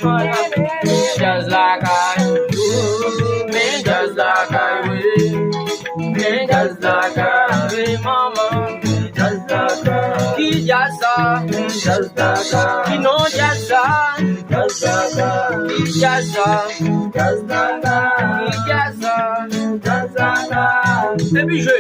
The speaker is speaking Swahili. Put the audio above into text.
just like I do, me just like I will, me just like I will, mama, me just like I, que jasa, just like I, que não jasa, just like I, que jasa, just like I, que jasa, just like I, é bicho.